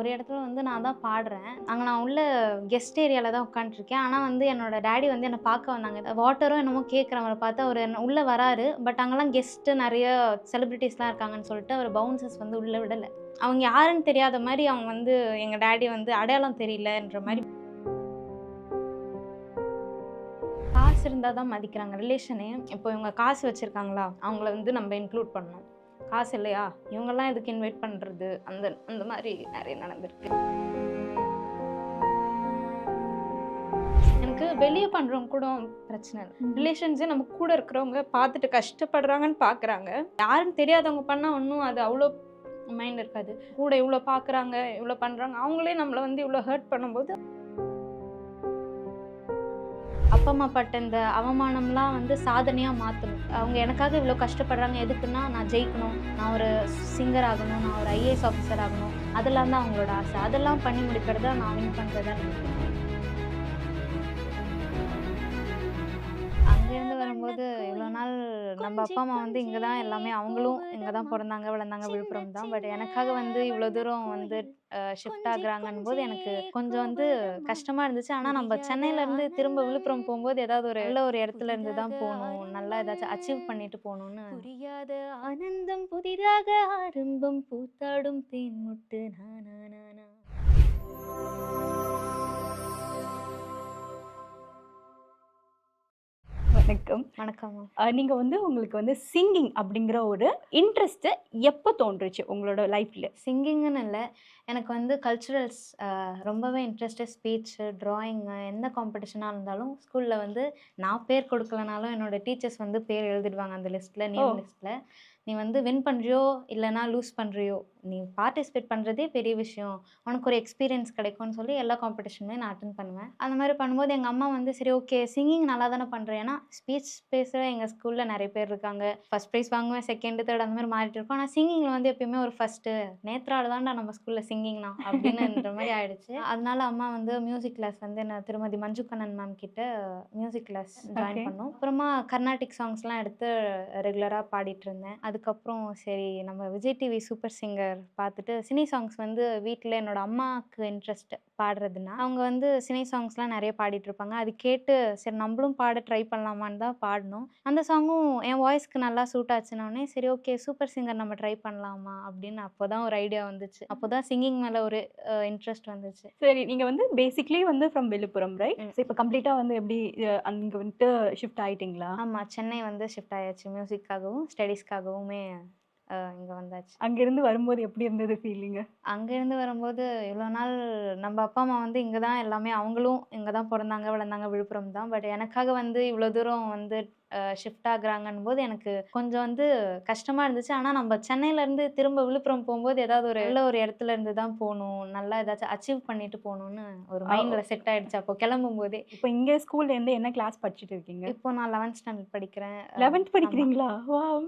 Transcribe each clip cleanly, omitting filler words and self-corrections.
ஒரு இடத்துல வந்து நான் தான் பாடுறேன். அங்க நான் உள்ள கெஸ்ட் ஏரியால தான் உட்காந்துட்டுருக்கேன். ஆனா வந்து என்னோட டாடி வந்து என்ன பார்க்க வந்தாங்க. வாட்டரோ என்னமோ கேட்குறேன் அவர பார்த்து. அவரு என்ன உள்ள வராரு. பட் அங்கலாம் கெஸ்ட்டு நெறைய செலிபிரிட்டீஸ்லாம் இருக்காங்கன்னு சொல்லிட்டு அவரு பவுன்சர்ஸ் வந்து உள்ள விடல. அவங்க யாருன்னு தெரியாத மாரி அவங்க வந்து எங்க டாடி வந்து அடையாளம் தெரியலன்ற மாரி காசு இருந்தா தான் மதிக்கிறாங்க ரிலேஷனே. இப்போ இவங்க காசு வச்சிருக்காங்களா, அவங்கள வந்து நம்ம இன்க்ளூட் பண்ணணும். காசு இல்லையா, இவங்கலாம் எதுக்கு இன்வைட் பண்றது? அந்த அந்த மாரி நெறைய நடந்திருக்கு. எனக்கு வெளிய பண்றவங்க கூட பிரச்சனை இல்ல. ரிலேஷன்ஸே நம்ம கூட இருக்கிறவங்க பார்த்துட்டு கஷ்டப்படுறாங்கன்னு பார்க்குறாங்க. யாருன்னு தெரியாதவங்க பண்ணா ஒண்ணும் அது அவ்ளோ மைண்ட் இருக்காது. கூட இவ்ளோ பார்க்குறாங்க, இவ்ளோ பண்றாங்க. அவங்களே நம்மள வந்து இவ்ளோ ஹர்ட் பண்ணும்போது அப்பா, அம்மா பட்ட இந்த அவமானம்லாம் வந்து சாதனையா மாத்தணும். அவங்க எனக்காக இவ்ளோ கஷ்டப்படுறாங்க எதுக்குன்னா, நான் ஜெயிக்கணும், நான் ஒரு சிங்கர் ஆகணும், நான் ஒரு ஐஏஎஸ் ஆஃபீஸர் ஆகணும். அதெல்லாம் தான் அவங்களோட ஆசை. அதெல்லாம் பண்ணி முடிக்கிறத நான் வின் பண்றதா நினைக்கிறேன். அங்கேருந்து வரும்போது இவ்வளோ நாள் நம்ம அப்பா, அம்மா வந்து இங்க தான் எல்லாமே அவங்களும் இங்க தான் பொறந்தாங்க, வளர்ந்தாங்க விழுப்புரம் தான். பட் எனக்காக வந்து இவ்ளோ தூரம் வந்து ஷிஃப்ட் ஆகுறாங்கன்னும்போது எனக்கு கொஞ்சம் வந்து கஷ்டமா இருந்துச்சு. ஆனா நம்ம சென்னையிலேருந்து திரும்ப விழுப்புரம் போம்போது ஏதாவது ஒரு நல்ல ஒரு இடத்துல இருந்து தான் போணும். நல்லா ஏதாச்சும் அச்சீவ் பண்ணிட்டு போணும்னு. புரியாத ஆனந்தம் புதிதாக ஆரம்பம் பூத்தாடும் தேன்முட்டு நானா நானா. வணக்கம். வணக்கம். நீங்க வந்து உங்களுக்கு வந்து சிங்கிங் அப்படிங்கிற ஒரு இன்ட்ரெஸ்ட் எப்ப தோன்றுச்சு உங்களோட லைஃப்ல? சிங்கிங்ன்னு இல்ல. எனக்கு வந்து கல்ச்சுரல்ஸ் ரொம்பவே இன்ட்ரெஸ்ட்டு. ஸ்பீச்சு, ட்ராயிங்கு எந்த காம்படிஷனா இருந்தாலும் ஸ்கூல்ல வந்து நான் பேர் கொடுக்கலனாலும் என்னோட டீச்சர்ஸ் வந்து பேர் எழுதிடுவாங்க அந்த லிஸ்ட்ல, ஓ! நேம் லிஸ்ட்ல. "நீ வந்து வின் பண்றியோ, இல்லன்னா லூஸ் பண்றியோ, நீ பார்ட்டிசிபேட் பண்றதே பெரிய விஷயம். உனக்கு ஒரு எக்ஸ்பீரியன்ஸ் கிடைக்கும்னு" சொல்லி எல்லா காம்படிஷனுமே நான் அட்டெண்ட் பண்ணுவேன். அந்த மாரி பண்ணும்போது எங்க அம்மா வந்து சரி ஓகே சிங்கிங் நல்லா தானே பண்ற. ஏன்னா ஸ்பீச் பேச எங்க ஸ்கூல்ல நெறைய பேர் இருக்காங்க. ஃபர்ஸ்ட் பிரைஸ் வாங்குவேன், செகண்ட், தேர்ட் அந்த மாரி மாறிட்டு இருக்கோம். ஆனா சிங்கிங்ல வந்து எப்பயுமே ஒரு ஃபர்ஸ்ட்டு நேத்ரால தான்டா நம்ம ஸ்கூல்ல சிங்கிங்னா அப்படின்னுன்ற மாரி ஆயிடுச்சு. அதனால அம்மா வந்து மியூசிக் கிளாஸ் வந்து என்ன திருமதி மஞ்சு கண்ணன் மேம் கிட்ட மியூசிக் கிளாஸ் ஜாயின் ஓகே. பண்ணோம். அப்புறமா கர்நாடிக் சாங்ஸ்லாம் எடுத்து ரெகுலரா பாடிட்டு இருந்தேன். அதுக்கப்புறம் சரி நம்ம விஜய் டிவி சூப்பர் சிங்கர் பார்த்துட்டு சினி சாங்ஸ் வந்து வீட்ல என்னோட அம்மாக்கு இன்ட்ரெஸ்ட் பாடுறதுன்னா, அவங்க வந்து சினி சாங்ஸ்லாம் நெறைய பாடிட்டு இருப்பாங்க. அது கேட்டு சரி நம்மளும் பாட ட்ரை பண்ணலாமான்னு தான் பாடுனோம். அந்த சாங்கும் என் வாய்ஸ்க்கு நல்லா சூட் ஆச்சுன்னோனே, சரி ஓகே சூப்பர் சிங்கர் நம்ம ட்ரை பண்ணலாமா அப்படின்னு அப்போதான் ஒரு ஐடியா வந்துச்சு. அப்போதான் சிங்கிங் மேல ஒரு இன்ட்ரெஸ்ட் வந்துச்சு. சரி, நீங்க வந்து பேசிக்கலி வந்து ஃப்ரம் விழுப்புரம் ரைட்? ம். ஸோ இப்ப கம்ப்ளீட்டா வந்து எப்படி அங்க வந்துட்டு ஷிஃப்ட் ஆயிட்டீங்களா? ஆமா. சென்னை வந்து ஷிஃப்ட் ஆயாச்சு. மியூசிக்காகவும், ஸ்டடீஸ்க்காகவுமே இங்க வந்தாச்சு. அங்கிருந்து வரும்போது எப்படி இருந்தது ஃபீலிங்கு? அங்கேருந்து வரும்போது இவ்வளோ நாள் நம்ம அப்பா, அம்மா வந்து இங்க தான் எல்லாமே அவங்களும் இங்க தான் பொறந்தாங்க, வளர்ந்தாங்க விழுப்புரம் தான். பட் எனக்காக வந்து இவ்வளோ தூரம் வந்து ஷிஃப்ட் ஆகுறாங்கன்னும்போது எனக்கு கொஞ்சம் வந்து கஷ்டமா இருந்துச்சு. ஆனா நம்ம சென்னையிலேருந்து திரும்ப விழுப்புரம் போம்போது ஏதாவது ஒரு நல்ல ஒரு இடத்துல இருந்து தான் போணும். நல்லா ஏதாச்சும் அச்சீவ் பண்ணிட்டு போணும்னு ஒரு அ மைண்ட்ல செட் ஆயிடுச்சு அப்போ கிளம்பும்போதே. இப்ப இங்க ஸ்கூல்ல இருந்து என்ன கிளாஸ் படிச்சுட்டு இருக்கீங்க? இப்போ நான் 11த் ஸ்டாண்டர்ட் படிக்கிறேன். 11த் ஆமா. படிக்கிறீங்களா? வாவ்!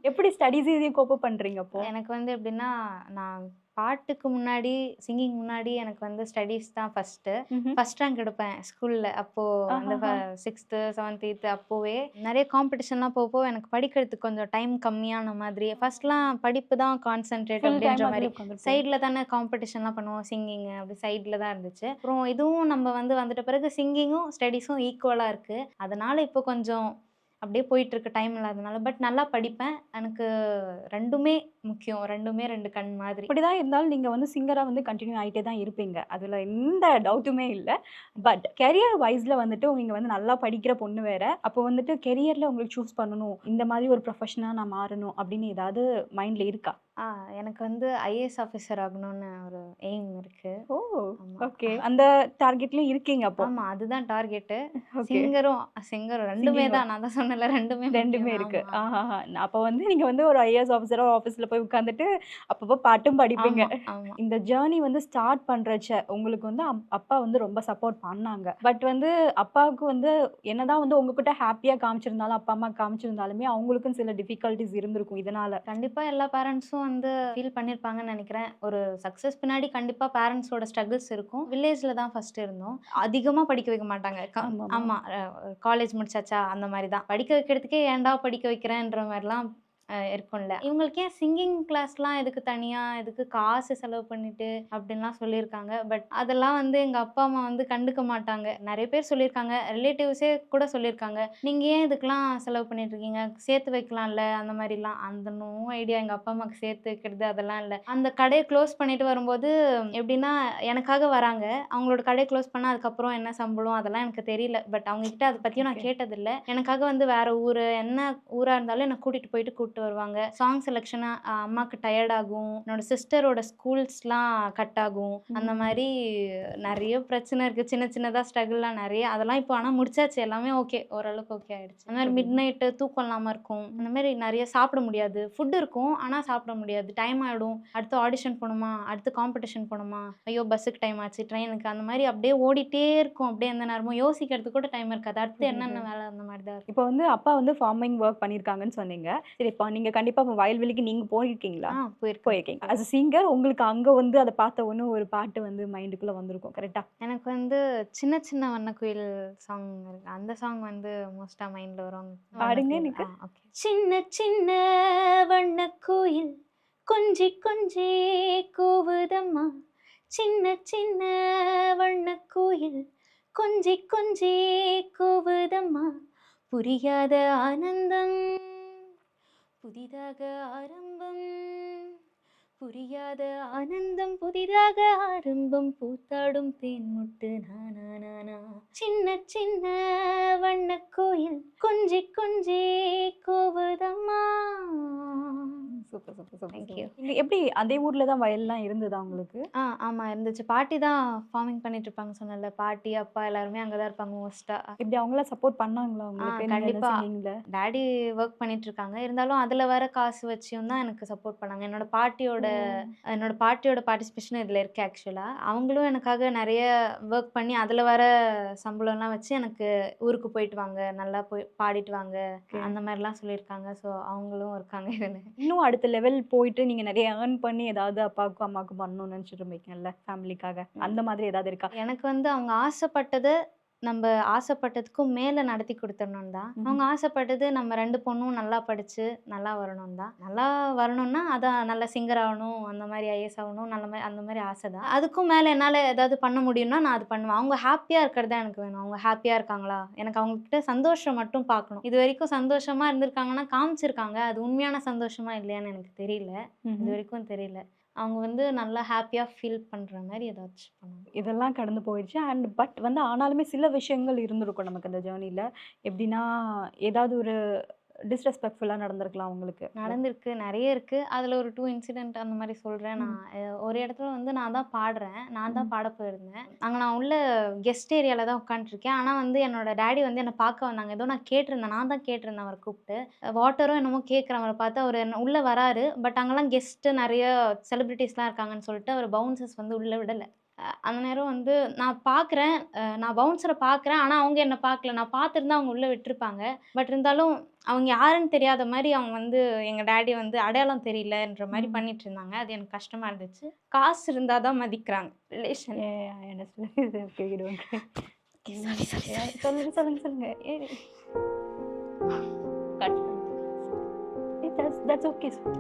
எப்படி ஸ்டடீஸ் இதையும் கோப் அப் பண்றீங்க அப்போ? எனக்கு வந்து எப்படின்னா, நான் பாட்டுக்கு முன்னாடி, சிங்கிங் முன்னாடி எனக்கு வந்து ஸ்டடீஸ் தான் ஃபர்ஸ்ட்டு. ம்ஹ்ம். ஃபர்ஸ்ட் ரேங்க் எடுப்பேன் ஸ்கூல்ல. அப்போ அந்த ஆஹஹா. 6த், 7த், 8த் அப்போவே நெறைய காம்படிஷன்லாம் போப்போ எனக்கு படிக்கிறதுக்கு கொஞ்சம் டைம் கம்மியான மாதிரி. ஃபர்ஸ்ட்லாம் படிப்பு தான் கான்சன்ட்ரேட் ஃபுல் டைம் அப்படின்ற மாரி. அதுல உட்காந்துருப்போம். சைட்ல தானே காம்படிஷன்லாம் பண்ணுவோம். சிங்கிங்கு அப்படி சைட்ல தான் இருந்துச்சு. அப்புறம் இதுவும் நம்ம வந்து வந்துட்ட பிறகு சிங்கிங்கும், ஸ்டடீஸும் ஈக்குவலா இருக்கு. அதனால இப்போ கொஞ்சம் அப்படியே போயிட்டுருக்கு டைம் இல்லாதனால. பட் நல்லா படிப்பேன். எனக்கு 2மே முக்கியம். 2மே 2 கண் மாதிரி. அப்படிதான் இருந்தாலும் நீங்க வந்து சிங்கரா வந்து கன்டின்யூ ஆயிட்டே தான் இருப்பீங்க. அதுல எந்த டவுட்டுமே இல்ல. பட் கரியர் வைஸ்ல வந்துட்டு நீங்க வந்து நல்லா படிக்கிற பொண்ணு வேற. அப்போ வந்துட்டு கரியர்ல உங்களுக்கு சூஸ் பண்ணணும். இந்த மாதிரி ஒரு ப்ரொஃபஷனா நான் மாறணும் அப்படின்னு ஏதாவது மைண்ட்ல இருக்கா? ஆ எனக்கு வந்து ஐஏஎஸ் ஆஃபீஸர் ஆகணும்னு ஒரு எய்ம் இருக்கு. ஓ! ஆமா. ஓகே. அந்த டார்கெட்லயும் இருக்கீங்க அப்போ. ஆமா. அதுதான் டார்கெட்டு. ஓகே. சிங்கரும் 2மே சிங்கிங்கும் தான். நான் தான் சொன்னேன்ல 2மே 2மே முக்கியம் தான். இருக்கு. ஆமா. ஆஹாஹா! அப்ப வந்து நீங்க வந்து ஒரு ஐஏஎஸ் ஆஃபிசரா ஆஃபீஸ்ல போய் உட்கார்ந்துட்டு, அப்பப்போ பாட்டும் படிப்பீங்க. ஆமா, ஆமா. இந்த ஜர்னி வந்து ஸ்டார்ட் பண்றச்ச, உங்களுக்கு வந்து அப்பா வந்து ரொம்ப சப்போர்ட் பண்ணாங்க. பட் வந்து அப்பாவுக்கு வந்து என்னதான் வந்து உங்ககிட்ட ஹேப்பியா காமிச்சிருந்தாலும், அப்பா, அம்மா காமிச்சிருந்தாலுமே, அவங்களுக்கும் சில டிஃபிகல்டீஸ் இருந்திருக்கும் இதனால. கண்டிப்பா எல்லா பேரண்ட்ஸும் வந்து ஃபீல் பண்ணியிருப்பாங்கன்னு நெனைக்கிறேன். ஒரு சக்சஸ் பின்னாடி கண்டிப்பா பேரண்ட்ஸோட ஸ்ட்ரகிள்ஸ் இருக்கும். வில்லேஜ்ல தான் ஃபர்ஸ்ட் இருந்தோம். அதிகமா படிக்க வைக்க மாட்டாங்க. ஆமாமா. ஆமா. காலேஜ் முடிச்சாச்சா அந்த மாரி தான். படிக்க வைக்கிறதுக்கே ஏன்டா படிக்க வைக்கிறேன்ற மாரிலாம் இருக்கும்ல. இவங்களுக்கு ஏன் சிங்கிங் கிளாஸ்லாம் எதுக்கு தனியா, எதுக்கு காசு செலவு பண்ணிட்டு அப்படின்லாம் சொல்லியிருக்காங்க. பட் அதெல்லாம் வந்து எங்க அப்பா, அம்மா வந்து கண்டுக்க மாட்டாங்க. நெறைய பேர் சொல்லியிருக்காங்க. ரிலேட்டிவ்ஸே கூட சொல்லியிருக்காங்க. "நீங்க ஏன் இதுக்கெல்லாம் செலவு பண்ணிட்டுருக்கீங்க? சேர்த்து வைக்கலாம்ல." அந்த மாரிலாம். அந்த நோ ஐடியா எங்க அப்பா, அம்மாவுக்கு சேர்த்து வைக்கிறது அதெல்லாம் இல்ல. அந்த கடைய க்ளோஸ் பண்ணிட்டு வரும்போது எப்படின்னா, எனக்காக வராங்க. அவங்களோட கடைய க்ளோஸ் பண்ணா அதுக்கப்புறம் என்ன சம்பளம் அதெல்லாம் எனக்கு தெரியல. பட் அவங்க கிட்ட அத பத்தியும் நான் ஓகே. கேட்டதில்ல. எனக்காக வந்து வேற ஊரு, என்ன ஊரா இருந்தாலும் என்ன கூட்டிட்டு வருவாங்க. சாங் செலக்ஷனா அம்மாக்கு டயர்ட் ஆகும். என்னோட சிஸ்டரோட ஸ்கூல்ஸ்லாம் கட் ஆகும். அந்த மாரி நெறைய பிரச்சனை இருக்கு. சின்ன சின்னதா ஸ்ட்ரகிள்லாம் நெறைய. அதெல்லாம் இப்போ ஆனா முடிச்சாச்சு. எல்லாமே ஓகே. ஓரளவுக்கு ஓகே ஆயிடுச்சு. அந்த மாரி மிட் நைட்டு தூக்கம் இல்லாம இருக்கும். அந்த மாரி நெறைய சாப்பிட முடியாது. ஃபுட் இருக்கும். ஆனா சாப்பிட முடியாது. டைம் ஆயிடும். அடுத்து ஆடிஷன் போணுமா? அடுத்து காம்படிஷன் போணுமா? ஐயோ! பஸ்ஸுக்கு டைம் ஆச்சு. ட்ரெயினுக்கு அந்த மாரி அப்படியே ஓடிட்டே இருக்கும். அப்படியே எந்த நேரமும் யோசிக்கிறதுக்கு கூட டைம் இருக்காது. அடுத்து புரியுது. என்னென்ன வேலை அந்த மாரி தான் இருக்கும். இப்போ வந்து அப்பா வந்து ஃபார்மிங் ஒர்க் பண்ணியிருக்காங்கன்னு சொன்னீங்க. சரி இப்போ நீங்க கண்டிப்பா இப்ப வயல்வெளிக்கு நீங்க போயிருக்கீங்களா? போயிருக்கேன். போயிருக்கீங்க. அஸ் அ சிங்கர் உங்களுக்கு அங்க வந்து அத பார்த்த உடனே ஒரு பாட்டு வந்து மைண்டுக்குள்ள வந்திருக்கும். கரெக்ட்டா? எனக்கு வந்து சின்ன சின்ன வண்ணக்குயில் சாங் இருக்கு. அந்த சாங் வந்து மோஸ்ட்டா மைண்ட்ல வரும். பாடுங்க வண்ணக்குயில். எனக்கு. ஓகே. சின்ன சின்ன வண்ணக்குயில் கொஞ்சி கொஞ்சி கூவுதம்மா. சின்ன சின்ன வண்ணக்குயில் கொஞ்சி கொஞ்சி கூவுதம்மா. புரியாத ஆனந்தம் புதிதாக ஆரம்பம். புரியாத ஆனந்தம் புதிதாக ஆரம்பம். பூத்தாடும் தேன்முட்டு நானா நானா. சின்ன சின்ன வண்ணக்கோயில் கொஞ்சி கொஞ்சி கூவுதம்மா. Super, super, super, thank you. Super. நீங்க எப்படி அதே ஊர்ல தான் வயல்லாம் இருந்ததா உங்களுக்கு? ஆமா இருந்துச்சு. பாட்டி தான் ஃபார்மிங் பண்ணிட்டு இருப்பாங்க சொன்னேன்ல. பாட்டி, அப்பா எல்லாருமே அங்க தான் இருப்பாங்க மோஸ்ட்டா. எப்படி அவங்கலாம் சப்போர்ட் பண்ணாங்களா உங்களுக்கு? நீங்க இந்த கண்டிப்பா. சிங்கிங்ல? டாடி ஒர்க் பண்ணிட்டுருக்காங்க. இருந்தாலும் அதில வர காசு வச்சியும் தான் எனக்கு சப்போர்ட் பண்ணாங்க. என்னோட பாட்டியோட பார்ட்டிசிபேஷனும் இதில இருக்கு ஆக்சுவலா. அவங்களும் எனக்காக நெறைய ஒர்க் பண்ணி அதில வர சம்பளம்லாம் வச்சு எனக்கு ஊருக்கு போயிட்டு வாங்க, நல்லா போய் பாடிட்டு வாங்க, ஓகே. அந்த மாரிலாம் சொல்லியிருக்காங்க. ஸோ அவங்களும் இருக்காங்க இதில. இன்னும் அடுத்த லெவல் போயிட்டு நீங்க நெறைய ஏர்ன் பண்ணி ஏதாவது அப்பாவுக்கும், அம்மாவுக்கும் பண்ணணும்னு நெனச்சிட்டு இருப்பீங்கல்ல ஃபேமிலிக்காக. அந்த மாதிரி ஏதாவது இருக்கா? எனக்கு வந்து அவங்க ஆசைப்பட்டத நம்ப ஆசைப்பட்டதுக்கும் மேல நடத்தி குடுத்துறணும்னு தான். அவங்க ஆசைப்பட்டது நம்ம 2 பொண்ணும் நல்லா படிச்சு, நல்லா வரணும்னு தான். நல்லா வரணும்னா, அதான் நல்ல சிங்கர் ஆகணும், அந்த மாரி ஐஏஎஸ் ஆகணும், அந்த மாரி ஆசை தான். அதுக்கும் மேல என்னால ஏதாவது பண்ண முடியும்னா, நான் அது பண்ணுவேன். அவங்க ஹேப்பியா இருக்கிறது தான் எனக்கு வேணும். அவங்க ஹேப்பியா இருக்காங்களா? எனக்கு அவங்க கிட்ட சந்தோஷம் மட்டும் பார்க்கணும். இதுவரைக்கும் சந்தோஷமா இருந்திருக்காங்கன்னா, காமிச்சிருக்காங்க. அது உண்மையான சந்தோஷமா இல்லையான்னு எனக்கு தெரியல. ம்ஹ்ம். இதுவரைக்கும் தெரியல. அவங்க வந்து நல்லா ஹேப்பியா ஃபீல் பண்ற மாரி ஏதாச்சும் பண்ணணும். இதெல்லாம் கடந்து போயிடுச்சு. பட் வந்து ஆனாலுமே சில விஷயங்கள் இருந்திருக்கும் நமக்கு அந்த ஜர்னில. எப்படின்னா, ஏதாவது ஒரு டிஸ்ரெஸ்பெக்ட்ஃபுல்லா நடந்திருக்கலாம் உங்களுக்கு. நடந்திருக்கு. நெறைய இருக்கு. அதுல ஒரு 2 இன்சிடென்ட் அந்த மாரி சொல்றேன் நான். ம். ஒரு இடத்துல வந்து நான் தான் பாடுறேன். நான் தான் ம். பாட போயிருந்தேன். அங்க நான் உள்ள கெஸ்ட் ஏரியால தான் உட்காந்துட்டுருக்கேன். ஆனா வந்து என்னோட டாடி வந்து என்ன பார்க்க வந்தாங்க. ஏதோ நான் கேட்டிருந்தேன். நான் தான் கேட்டிருந்தேன் அவர கூப்ட்டு. வாட்டரோ என்னமோ கேட்குறேன் அவர பார்த்து. அவரு உள்ள வராரு. பட் அங்கலாம் கெஸ்ட் நெறைய செலிபிரிட்டீஸ்லாம் இருக்காங்கன்னு சொல்லிட்டு அவர பவுன்சர்ஸ் வந்து உள்ள விடல. அந்த நேரம் வந்து நான் பார்க்குறேன். நான் பவுன்சர பார்க்குறேன். ஆனா அவங்க என்ன பார்க்கல. நான் பார்த்துருந்தா அவங்க உள்ள விட்டுருப்பாங்க. பட் இருந்தாலும் அவங்க யாருன்னு தெரியாத மாரி அவங்க வந்து எங்க டாடி வந்து அடையாளம் தெரியலன்ற மாரி ம். பண்ணிட்டுருந்தாங்க. அது எனக்கு கஷ்டமா இருந்துச்சு. காசு இருந்தா தான் மதிக்கிறாங்க relation. I understand. Okay, okay. Sorry, sorry, sorry. சொல்லுங்க, சொல்லுங்க, சொல்லுங்க. Cut that's okay. ஓகே.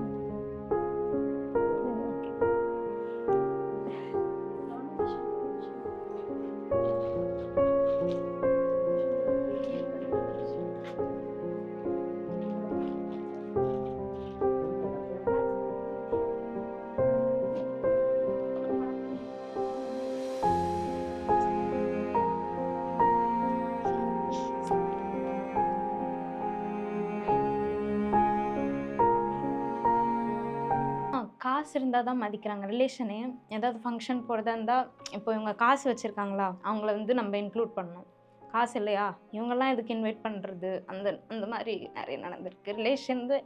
காசு இருந்தா தான் மதிக்கிறாங்க ரிலேஷனே. ஏதாவது ஃபங்ஷன் போறதா இருந்தா, இப்போ இவங்க காசு வச்சிருக்காங்களா, அவங்கள வந்து நம்ம இன்க்ளூட் பண்ணணும். காசு இல்லையா, இவங்கலாம் எதுக்கு இன்வைட் பண்றது? அந்த அந்த மாரி நெறைய நடந்திருக்கு. ரிலேஷன் வந்து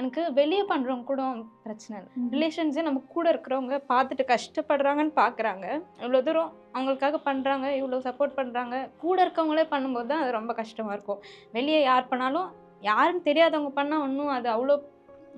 எனக்கு வெளிய பண்றவங்க கூட பிரச்சனை இல்ல. ரிலேஷன்ஸே நம்ம கூட இருக்கிறவங்க பார்த்துட்டு கஷ்டப்படுறாங்கன்னு பார்க்குறாங்க. இவ்வளோ தூரம் அவங்களுக்காக பண்றாங்க, இவ்வளோ சப்போர்ட் பண்றாங்க. கூட இருக்கவங்களே பண்ணும்போது தான் அது ரொம்ப கஷ்டமா இருக்கும். வெளிய யார் பண்ணாலும் யாருன்னு தெரியாதவங்க பண்ணா ஒண்ணும் அது அவ்வளோ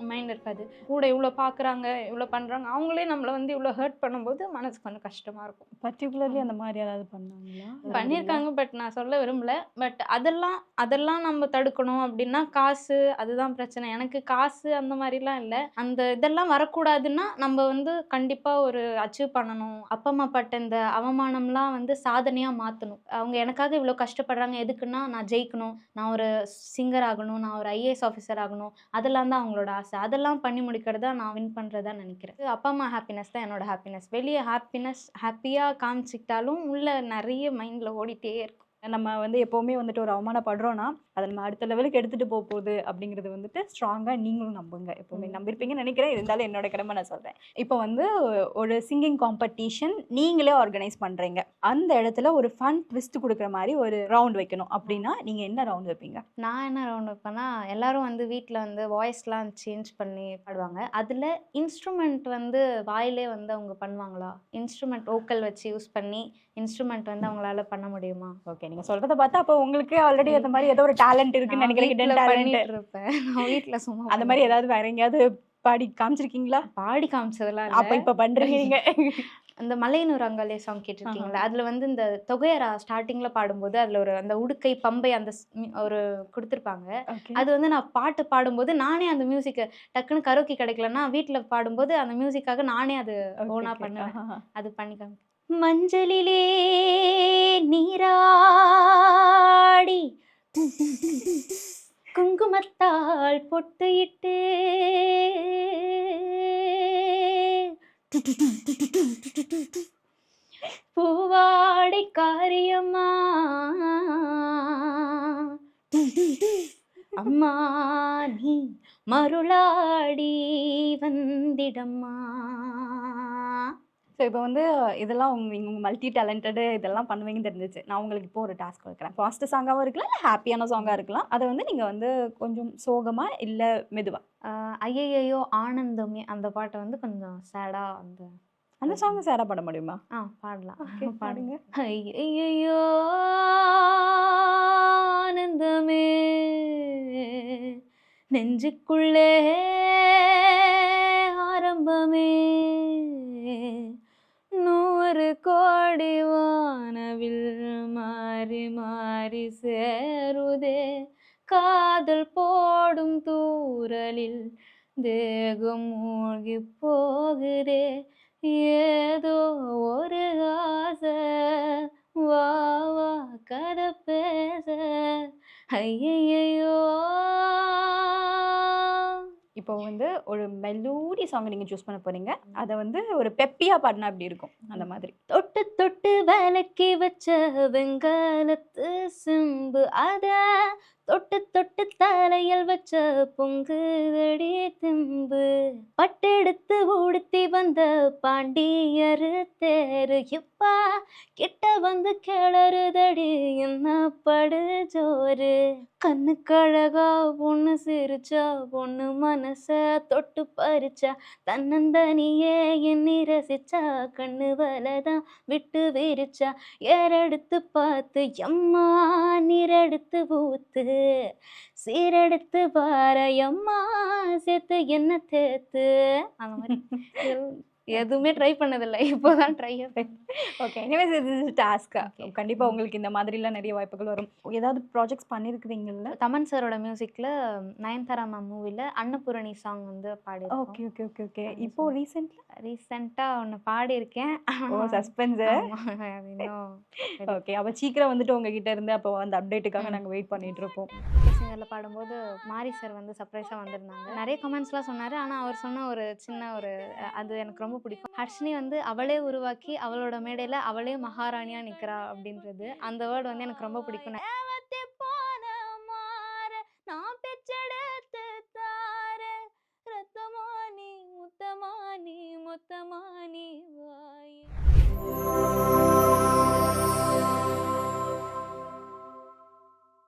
மைண்ட் இருக்காது. கூட இவ்வளோ பார்க்குறாங்க, இவ்வளோ பண்ணுறாங்க. அவங்களே நம்மள வந்து இவ்வளோ ஹர்ட் பண்ணும்போது மனசு கொஞ்சம் கஷ்டமா இருக்கும். பர்ட்டிகுலர்லி அந்த மாதிரி யாராவது பண்ணாங்களா? பண்ணியிருக்காங்க. பட் நான் சொல்ல விரும்பல. பட் அதெல்லாம் அதெல்லாம் நம்ம தடுக்கணும் அப்டின்னா, காசு அதுதான் பிரச்சனை. எனக்கு காசு அந்த மாரிலாம் இல்ல. அந்த இதெல்லாம் வரக்கூடாதுன்னா, நம்ம வந்து கண்டிப்பா ஒரு அச்சீவ் பண்ணணும். அப்பா, அம்மா பட்ட இந்த அவமானம்லாம் வந்து சாதனையா மாத்தணும். அவங்க எனக்காக இவ்ளோ கஷ்டப்படுறாங்க. எதுக்குன்னா, நான் ஜெயிக்கணும். நான் ஒரு சிங்கர் ஆகணும். நான் ஒரு ஐஏஎஸ் ஆஃபீசர் ஆகணும். அதெல்லாம் தான் அவங்களோட ஆசை. அதெல்லாம் பண்ணி முடிக்கிறதா நான் வின் பண்றதா நெனைக்கிறேன். அப்பா, அம்மா ஹாப்பினஸ் தான் என்னோட ஹாப்பினஸ். வெளிய ஹாப்பியா காமிச்சுக்கிட்டாலும், உள்ள நெறைய மைண்ட்ல ஓடிட்டே இருக்கும். நம்ம வந்து எப்பவுமே வந்துட்டு ஒரு அவமானப்படுறோம்னா, அத நம்ம அடுத்த லெவலுக்கு எடுத்துட்டு போகுது அப்படிங்கிறது வந்துட்டு ஸ்ட்ராங்கா நீங்களும் நம்புங்க. எப்பவுமே நம்பியிருப்பீங்கன்னு நினைக்கிறேன். இருந்தாலும் என்னோட கடமை நான் சொல்றேன். இப்போ வந்து ஒரு சிங்கிங் காம்படிஷன் நீங்களே ஆர்கனைஸ் பண்றீங்க. அந்த இடத்துல ஒரு ஃபன் ட்விஸ்ட் குடுக்குற மாரி ஒரு ரவுண்ட் வைக்கணும் அப்படின்னா, நீங்க என்ன ரவுண்ட் வைப்பீங்க? நான் என்ன ரவுண்ட் வைப்பேன்னா, எல்லாரும் வந்து வீட்ல வந்து வாய்ஸ்லாம் சேஞ்ச் பண்ணி பாடுவாங்க. அதுல இன்ஸ்ட்ருமெண்ட் வந்து வாயிலே வந்து அவங்க பண்ணுவாங்களா? இன்ஸ்ட்ருமெண்ட் வோக்கல் வச்சு யூஸ் பண்ணி, இன்ஸ்ட்ருமெண்ட் வந்து அவங்களால பண்ண முடியுமா? ஓகே. நீங்க சொல்றத பார்த்தா அப்போ உங்களுக்கு ஆல்ரெடி அந்த மாரி ஏதோ ஒரு டேலண்ட் இருக்குன்னு நான் நினைக்கிறேன். வீட்ல ஹிடன் டேலண்ட். பண்ணிட்டு இருப்பேன். நான் வீட்ல சும்மா அந்த மாரி ஏதாவது வேற எங்கேயாவது பாடி காமிச்சிருக்கீங்களா? பாடி காமிச்சதெல்லாம் இல்ல. அப்ப இப்ப பண்றீங்க நீங்க. அந்த மலையனூர் அங்காளே சாங் கேட்டிருக்கீங்களா? அதுல வந்து இந்த தொகையரா ஸ்டார்ட்டிங்ல பாடும்போது, அதுல ஒரு அந்த உடுக்கை, பம்பை அந்த ஒரு குடுத்துருப்பாங்க. ஓகே. அது வந்து நான் பாட்டு பாடும்போது, நானே அந்த மியூசிக்க டக்குனு கரோக்கி கிடைக்கலன்னா, வீட்ல பாடும்போது அந்த மியூசிக்காக நானே அது ஓகே, ஓனா ஓகே. பண்ணுவேன். ஆஹா. அது பண்ணி காமிப்பேன். மஞ்சளிலே நீராடி குங்குமத்தால் பொட்டு இட்டு பூவாடை காரியம்மா அம்மா நீ மருளாடி வந்திடம்மா. ஸோ இப்போ வந்து இதெல்லாம் நீங்க மல்டி டேலண்டடு இதெல்லாம் பண்ணுவீங்கன்னு தெரிஞ்சுச்சு. நான் உங்களுக்கு இப்போ ஒரு டாஸ்க் குடுக்குறேன். ஃபாஸ்ட் சாங்காவும் இருக்கலாம், இல்ல ஹேப்பியான சாங்கா இருக்கலாம். அத வந்து நீங்க வந்து கொஞ்சம் சோகமா, இல்ல மெதுவா. ஐயையோ ஆனந்தமே அந்த பாட்ட வந்து கொஞ்சம் சேடா அந்த அந்த சாங் சேடா பாட முடியுமா? பாடலாம். ஓகே. பாடுங்க. ஐயையோ ஆனந்தமே நெஞ்சுக்குள்ளே ஆரம்பமே 100 கோடி வானவில் மாறி மாறி சேருதே காதல் போடும் தூறலில் தேகம் மூழ்கி போகுதே ஏதோ ஒரு ஆசை வா வா கதை பேச ஐயையோ. இப்போ வந்து ஒரு மெலோடி சாங் நீங்க சூஸ் பண்ண போறீங்க. அத வந்து ஒரு பெப்பியா பாடுனா எப்படி இருக்கும்? அந்த மாதிரி. தொட்டு தொட்டு விளக்கி வச்ச வெங்காலத்து செம்பு அத தொட்டு தொட்டு தலையில் வச்ச பொங்குதடி தெம்பு பட்டெடுத்து உடுத்தி வந்த பாண்டியரு தேரு இப்பா கிட்ட வந்து கிளறுதடி என்ன படு ஜோரு கண்ணுக்கழகா பொண்ணு சிரிச்சா பொண்ணு மனச தொட்டு பறிச்சா தன்னந்தனியே எண்ணி ரசிச்சா கண்ணு வலதான் விட்டு விரிச்சா ஏறெடுத்து பார்த்து எம்மா நீரெடுத்து ஊத்து சீரெடுத்து பார எம்மா சேர்த்து என்ன தேத்து அந்த மாதிரி எதுவுமே ட்ரை பண்ணதில்லை இப்போதான் ட்ரை ஓகே. எனிவேஸ் இது டாஸ்க். Okay. கண்டிப்பா உங்களுக்கு இந்த மாதிரிலாம் நிறைய வாய்ப்புகள் வரும். ஏதாவது ப்ராஜெக்ட்ஸ் பண்ணியிருக்கிறீங்கல்ல? தமன் சாரோட மியூசிக்ல நயன்தாரா மேம் மூவில அன்னபூரணி சாங் வந்து பாடியிருக்கோம். Okay, okay, okay, okay. அந்த இப்போ song. ரீசென்ட்ல? ரீசெண்டா ஒன்று பாடியிருக்கேன். ஓ சஸ்பென்ஸ். ஆமா, அது இன்னும் ஓகே. அப்ப சீக்கிரம் வந்துட்டு உங்ககிட்ட இருந்து அப்போ அந்த அப்டேட்டுக்காக நாங்க வெயிட் பண்ணிட்டு இருப்போம். சிங்கர்ல பாடும்போது மாரி சார் வந்து சர்ப்ரைஸா வந்திருந்தாங்க. நிறைய கமெண்ட்ஸ்லாம் சொன்னாரு. ஆனா அவர் சொன்ன ஒரு சின்ன ஒரு அது எனக்கு ரொம்ப பிடிக்கும். ஹர்ஷினி வந்து அவளே உருவாக்கி அவளோட மேடையில அவளே மகாராணியா நிக்கிறா அப்படின்றது அந்த வேர்டு வந்து எனக்கு ரொம்ப பிடிக்கும்.